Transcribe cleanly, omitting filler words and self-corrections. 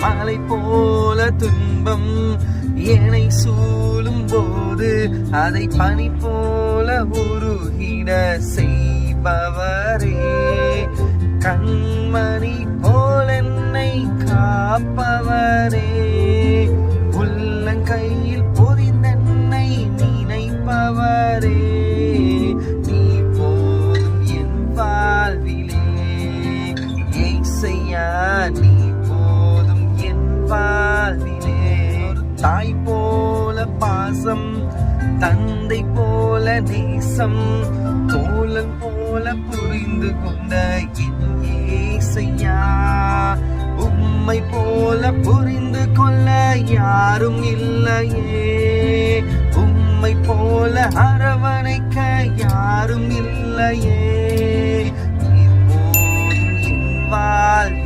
மலை போல துன்பம் என்னை சூழும் போது அதை பனி போல உருகிட செய்பவரே, கண்மணி போல் என்னை காப்பவரே, உள்ளங்கையில் பொதிந்தென்னை நினைப்பவரே, நீ போதும் என் வாழ்விலே. ஏசையா நீ போதும் என் வாழ்விலே. தாய் போல பாசம், தந்தை போல நேசம், தோழன் போல புரிந்து கொண்ட என் ஏசையா, உம்மை போல புரிந்து கொள்ள யாரும் இல்லையே, உம்மை போல அரவணைக்க யாரும் இல்லையே. நீ போதும் என் வாழ்வில்